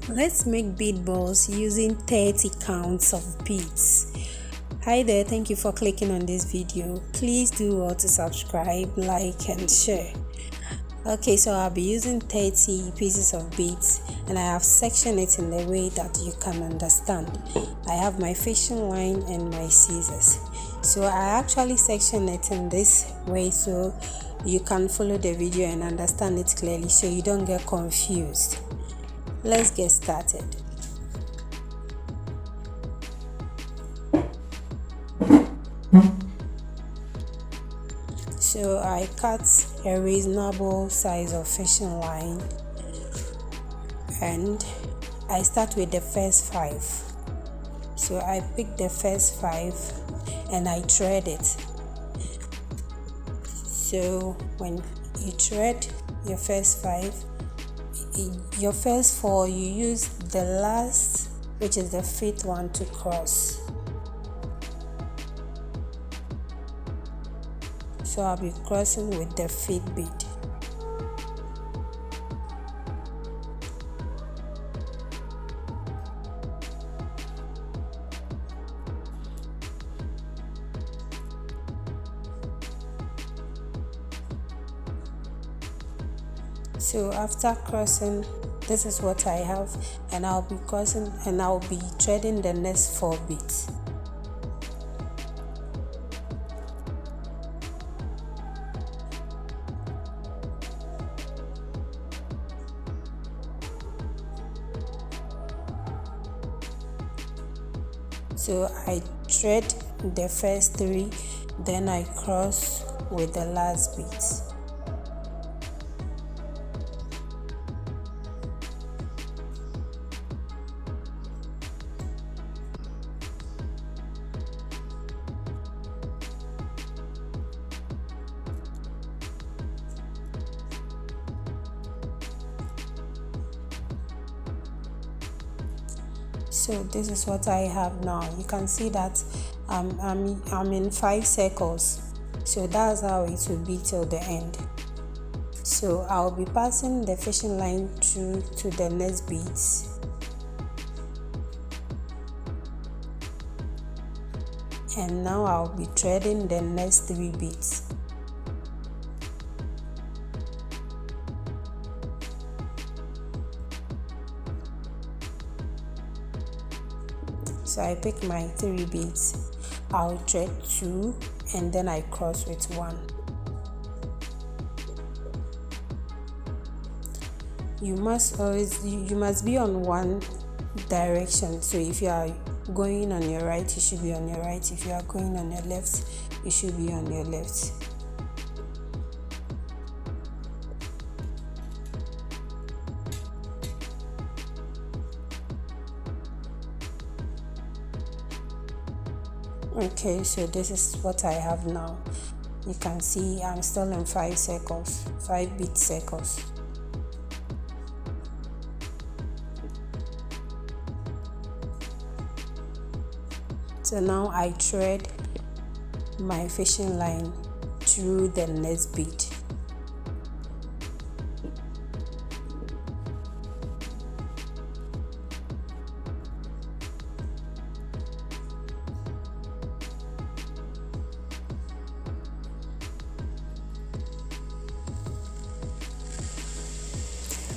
Let's make bead balls using 30 counts of beads. Hi there, thank you for clicking on this video. Please do well to subscribe, like and share. Okay, so I'll be using 30 pieces of beads and I have sectioned it in the way that you can understand. I have my fishing line and my scissors. So I actually section it in this way so you can follow the video and understand it clearly so you don't get confused. Let's get started. So I cut a reasonable size of fishing line and I start with the first 5. So I pick the first 5 and I thread it. So when you thread your first 5, your first 4, you use the last, which is the 5th one, to cross. So I'll be crossing with the 5th bead. So after crossing, this is what I have, and I'll be crossing and I'll be threading the next 4 beads. So I thread the first 3, then I cross with the last beads. So this is what I have now. You can see that I'm in 5 circles. So that's how it will be till the end. So I'll be passing the fishing line through to the next beads. And now I'll be threading the next 3 beads. So I pick my 3 beads, I'll thread 2 and then I cross with 1. You must be on one direction. So if you are going on your right, you should be on your right. If you are going on your left, you should be on your left. Okay, so this is what I have now. You can see I'm still in 5 circles, 5 bead circles. So now I thread my fishing line through the next bead.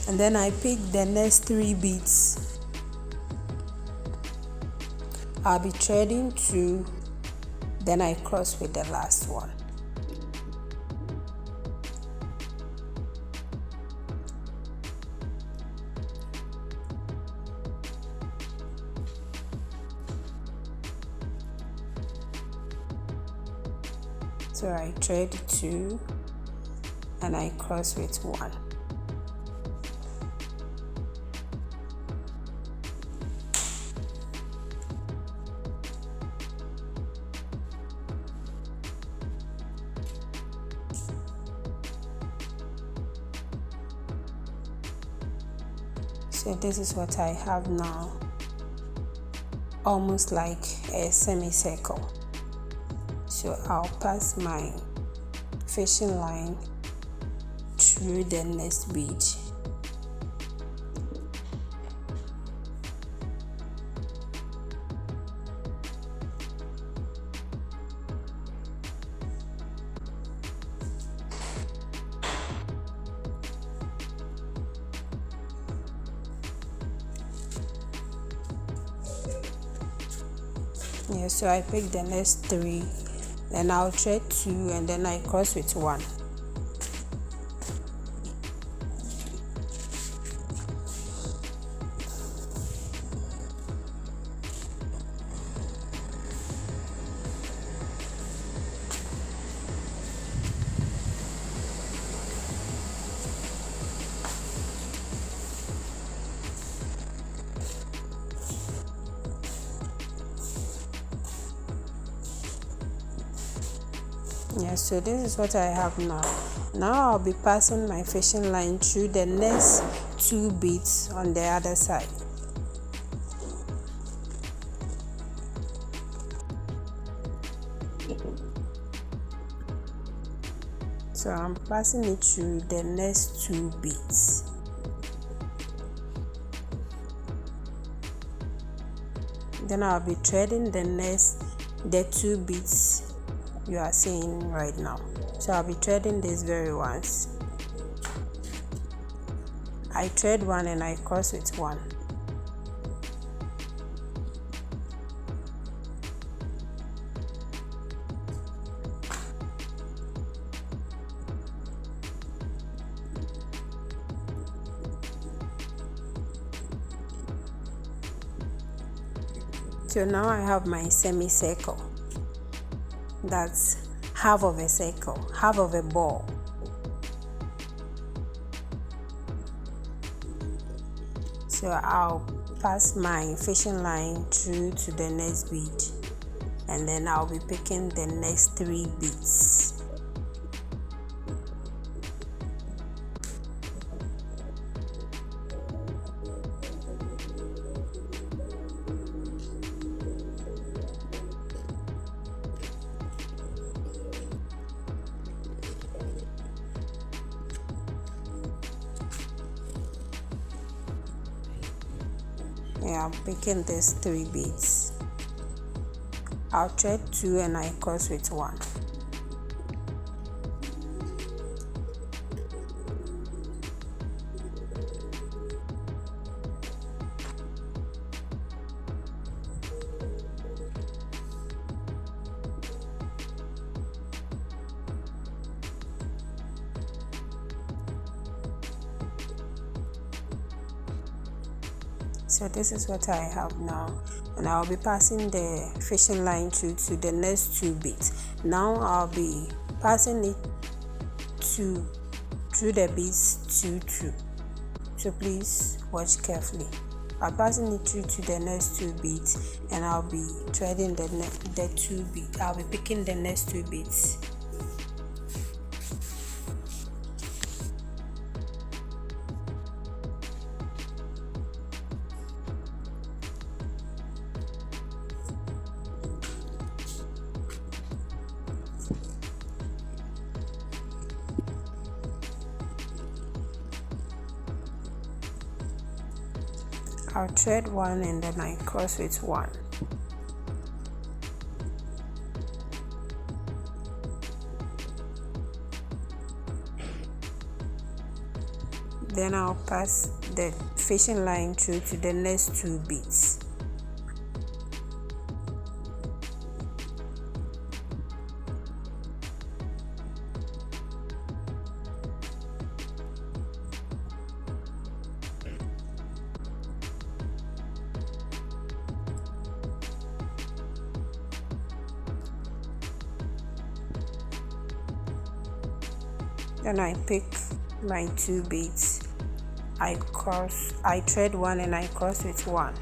And then I pick the next 3 beads. I'll be threading 2, then I cross with the last one. So I thread 2 and I cross with 1. So this is what I have now, almost like a semicircle. So I'll pass my fishing line through the next bead. Yeah, so I pick the next 3, then I'll thread 2 and then I cross with 1. Yeah, so this is what I have now. Now I'll be passing my fishing line through the next 2 beads on the other side. So I'm passing it through the next 2 beads. Then I'll be threading the 2 beads you are seeing right now. So I'll be threading these very ones. I thread 1 and I cross with 1. So now I have my semicircle. That's half of a circle, half of a ball. So I'll pass my fishing line through to the next bead and then I'll be picking the next 3 beads. Yeah, I'm picking these 3 beads. I'll thread 2 and I cross with 1. So this is what I have now, and I'll be passing the fishing line through to the next 2 beads. Now I'll be passing it through the beads 2 2. So please watch carefully. I'm passing it through to the next 2 beads and I'll be threading the 2 beads. I'll be picking the next 2 beads. I'll thread 1 and then I cross with 1. Then I'll pass the fishing line through to the next 2 beads. Then I pick my 2 beads. I thread 1 and I cross with 1.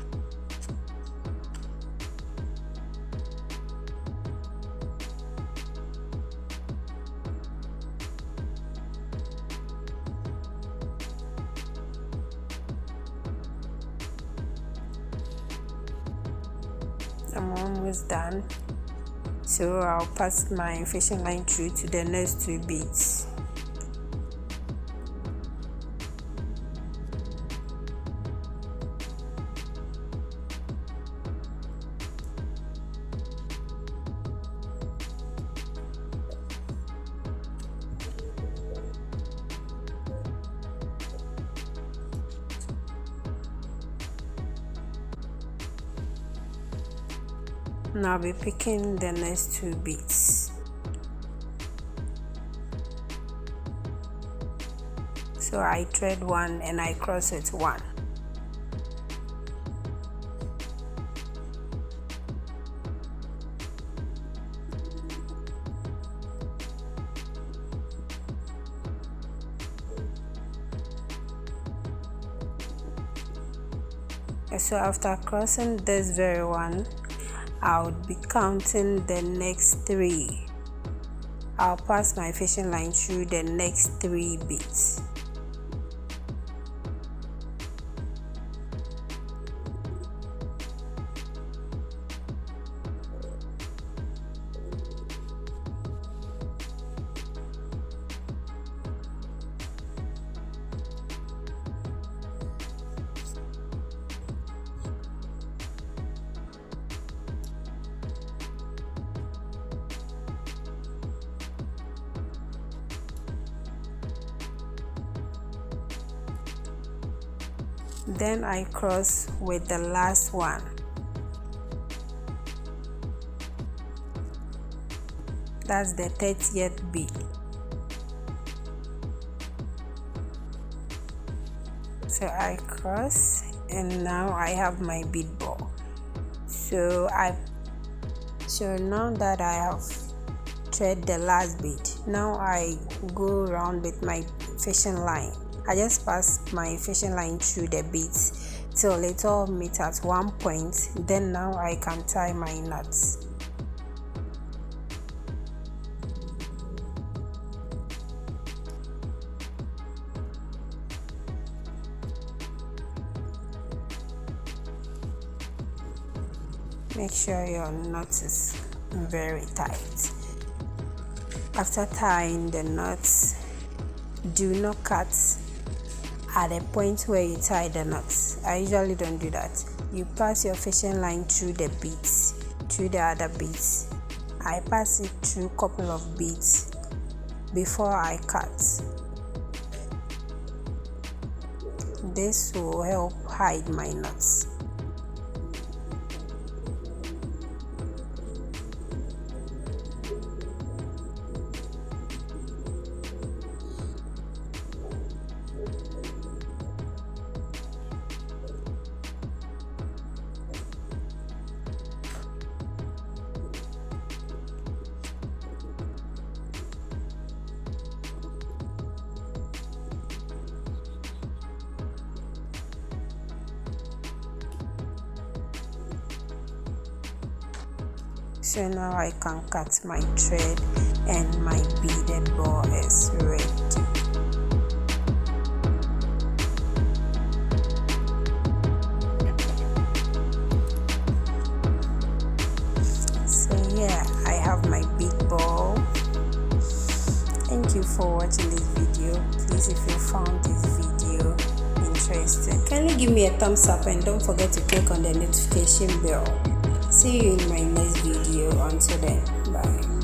I'm almost done. So I'll pass my fishing line through to the next 2 beads. Now I'll be picking the next 2 beads. So I thread 1 and I cross it 1. So after crossing this very one, I would be counting the next 3. I'll pass my fishing line through the next 3 beads. Then I cross with the last one. That's the 30th bead. So I cross and now I have my bead ball. So now that I have thread the last bead, now I go around with my fishing line. I just pass my fishing line through the beads till it all meet at one point. Then now I can tie my knots. Make sure your knot is very tight. After tying the knots, do not cut at the point where you tie the knots. I usually don't do that. You pass your fishing line through the beads, through the other beads. I pass it through a couple of beads before I cut. This will help hide my knots. So now I can cut my thread and my beaded ball is ready. So yeah, I have my bead ball. Thank you for watching this video. Please, if you found this video interesting, kindly give me a thumbs up and don't forget to click on the notification bell. See you in my next video. Until then, bye.